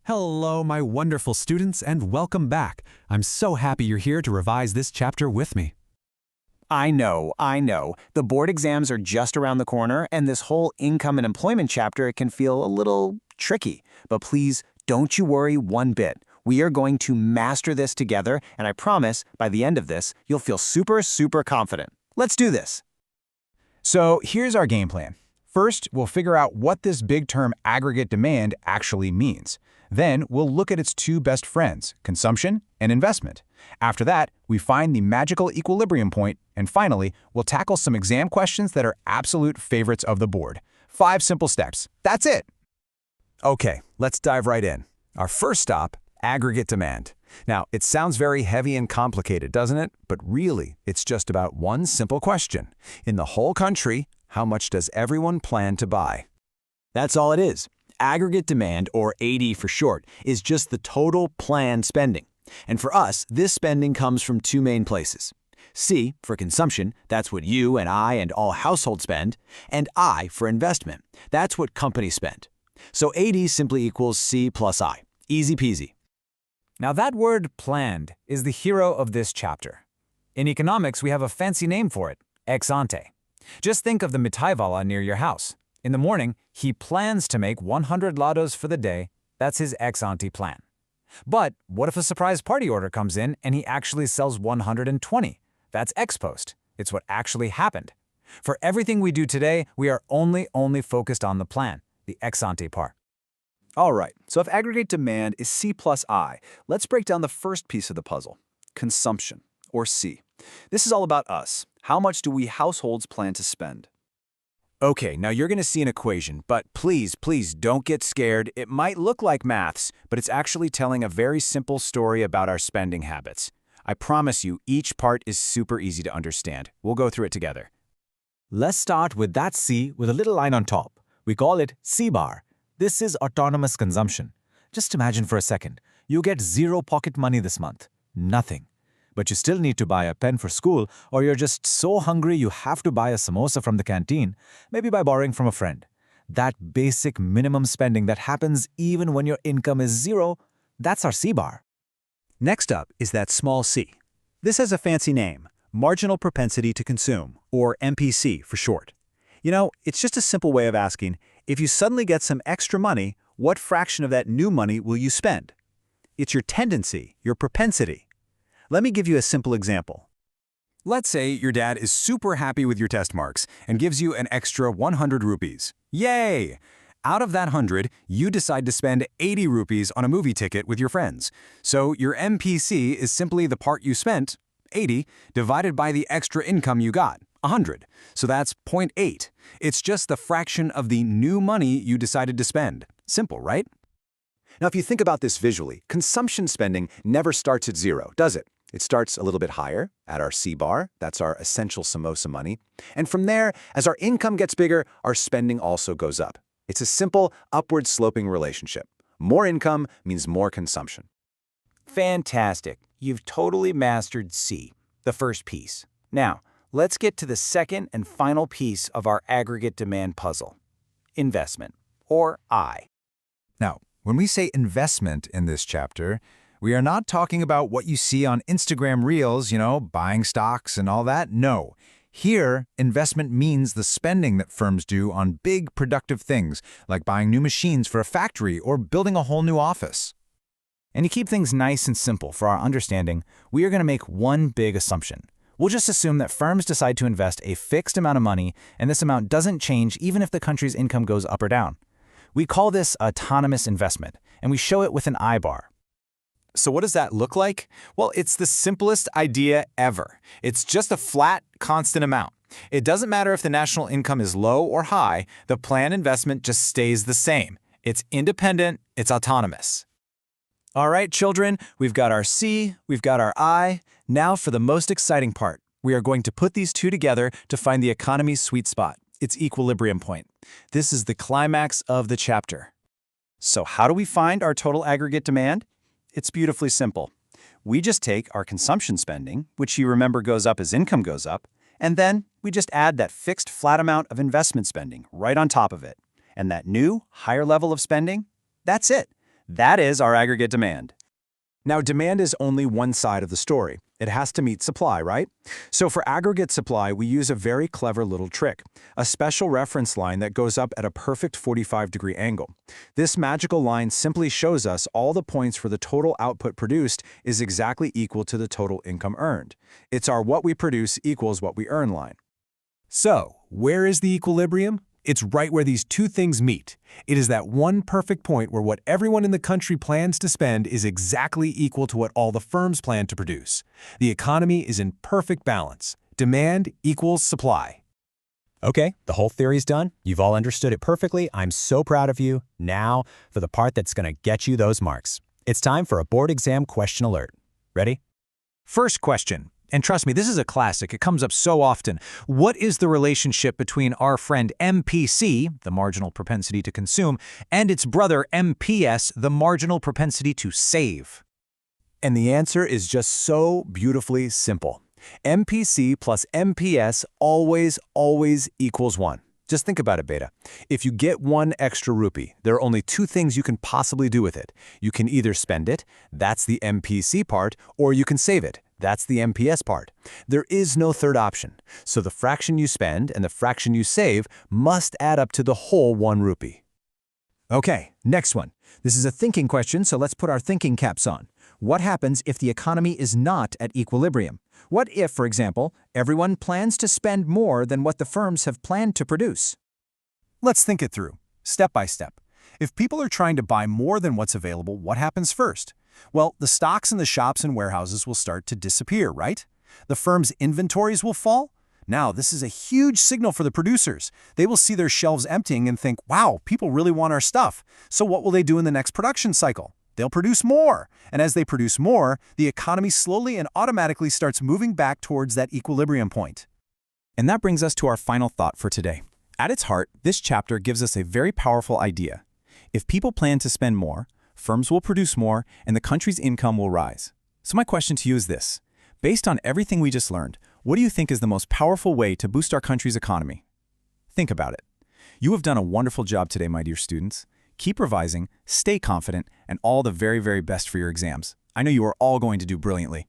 Hello, my wonderful students, and welcome back. I'm so happy you're here to revise this chapter with me. I know. The board exams are just around the corner, and this whole income and employment chapter can feel a little tricky. But please, don't you worry one bit. We are going to master this together, and I promise, by the end of this, you'll feel super confident. Let's do this. So here's our game plan. First, we'll figure out what this big term aggregate demand actually means. Then, we'll look at its two best friends, consumption and investment. After that, we find the magical equilibrium point, and finally, we'll tackle some exam questions that are absolute favorites of the board. 5 simple steps. That's it! Okay, let's dive right in. Our first stop, aggregate demand. Now, it sounds very heavy and complicated, doesn't it? But really, it's just about one simple question. In the whole country, how much does everyone plan to buy? That's all it is. Aggregate demand, or AD for short, is just the total planned spending. And for us, this spending comes from 2 main places. C, for consumption, that's what you and I and all households spend, and I, for investment, that's what companies spend. So AD simply equals C plus I. Easy peasy. Now that word planned is the hero of this chapter. In economics, we have a fancy name for it, ex ante. Just think of the Mitaivala near your house. In the morning, he plans to make 100 lados for the day. That's his ex ante plan. But what if a surprise party order comes in and he actually sells 120? That's ex post. It's what actually happened. For everything we do today, we are only focused on the plan, the ex ante part. All right, so if aggregate demand is C plus I, let's break down the first piece of the puzzle, consumption, or C. This is all about us. How much do we households plan to spend? Okay, now you're going to see an equation, but please don't get scared. It might look like maths, but it's actually telling a very simple story about our spending habits. I promise you, each part is super easy to understand. We'll go through it together. Let's start with that C with a little line on top. We call it C bar. This is autonomous consumption. Just imagine for a second, you get 0 pocket money this month. Nothing. But you still need to buy a pen for school, or you're just so hungry you have to buy a samosa from the canteen, maybe by borrowing from a friend. That basic minimum spending that happens even when your income is 0, that's our C bar. Next up is that small c. This has a fancy name, Marginal Propensity to Consume, or MPC for short. You know, it's just a simple way of asking, if you suddenly get some extra money, what fraction of that new money will you spend? It's your tendency, your propensity. Let me give you a simple example. Let's say your dad is super happy with your test marks and gives you an extra 100 rupees. Yay! Out of that 100, you decide to spend 80 rupees on a movie ticket with your friends. So your MPC is simply the part you spent, 80, divided by the extra income you got, 100. So that's 0.8. It's just the fraction of the new money you decided to spend. Simple, right? Now, if you think about this visually, consumption spending never starts at 0, does it? It starts a little bit higher, at our C bar, that's our essential samosa money. And from there, as our income gets bigger, our spending also goes up. It's a simple, upward sloping relationship. More income means more consumption. Fantastic. You've totally mastered C, the first piece. Now, let's get to the second and final piece of our aggregate demand puzzle, investment, or I. Now, when we say investment in this chapter, we are not talking about what you see on Instagram Reels, buying stocks and all that. No. Here, investment means the spending that firms do on big productive things, like buying new machines for a factory or building a whole new office. And to keep things nice and simple for our understanding, we are going to make one big assumption. We'll just assume that firms decide to invest a fixed amount of money, and this amount doesn't change even if the country's income goes up or down. We call this autonomous investment, and we show it with an I bar. So what does that look like? Well, it's the simplest idea ever. It's just a flat, constant amount. It doesn't matter if the national income is low or high, the planned investment just stays the same. It's independent, it's autonomous. All right, children, we've got our C, we've got our I. Now for the most exciting part. We are going to put these two together to find the economy's sweet spot, its equilibrium point. This is the climax of the chapter. So how do we find our total aggregate demand? It's beautifully simple. We just take our consumption spending, which you remember goes up as income goes up, and then we just add that fixed flat amount of investment spending right on top of it. And that new, higher level of spending, that's it. That is our aggregate demand. Now, demand is only one side of the story. It has to meet supply, right? So for aggregate supply, we use a very clever little trick, a special reference line that goes up at a perfect 45-degree angle. This magical line simply shows us all the points where the total output produced is exactly equal to the total income earned. It's our what we produce equals what we earn line. So, where is the equilibrium? It's right where these two things meet. It is that one perfect point where what everyone in the country plans to spend is exactly equal to what all the firms plan to produce. The economy is in perfect balance. Demand equals supply. Okay, the whole theory's done. You've all understood it perfectly. I'm so proud of you. Now, for the part that's going to get you those marks. It's time for a board exam question alert. Ready? First question. And trust me, this is a classic. It comes up so often. What is the relationship between our friend MPC, the marginal propensity to consume, and its brother MPS, the marginal propensity to save? And the answer is just so beautifully simple. MPC plus MPS always equals 1. Just think about it, Beta. If you get 1 extra rupee, there are only 2 things you can possibly do with it. You can either spend it, that's the MPC part, or you can save it. That's the MPS part. There is no third option. So the fraction you spend and the fraction you save must add up to the whole 1 rupee. Okay, next one. This is a thinking question, so let's put our thinking caps on. What happens if the economy is not at equilibrium? What if, for example, everyone plans to spend more than what the firms have planned to produce? Let's think it through, step by step. If people are trying to buy more than what's available, what happens first? Well, the stocks in the shops and warehouses will start to disappear, right? The firm's inventories will fall. Now, this is a huge signal for the producers. They will see their shelves emptying and think, wow, people really want our stuff. So what will they do in the next production cycle? They'll produce more. And as they produce more, the economy slowly and automatically starts moving back towards that equilibrium point. And that brings us to our final thought for today. At its heart, this chapter gives us a very powerful idea. If people plan to spend more, firms will produce more, and the country's income will rise. So my question to you is this. Based on everything we just learned, what do you think is the most powerful way to boost our country's economy? Think about it. You have done a wonderful job today, my dear students. Keep revising, stay confident, and all the very, very best for your exams. I know you are all going to do brilliantly.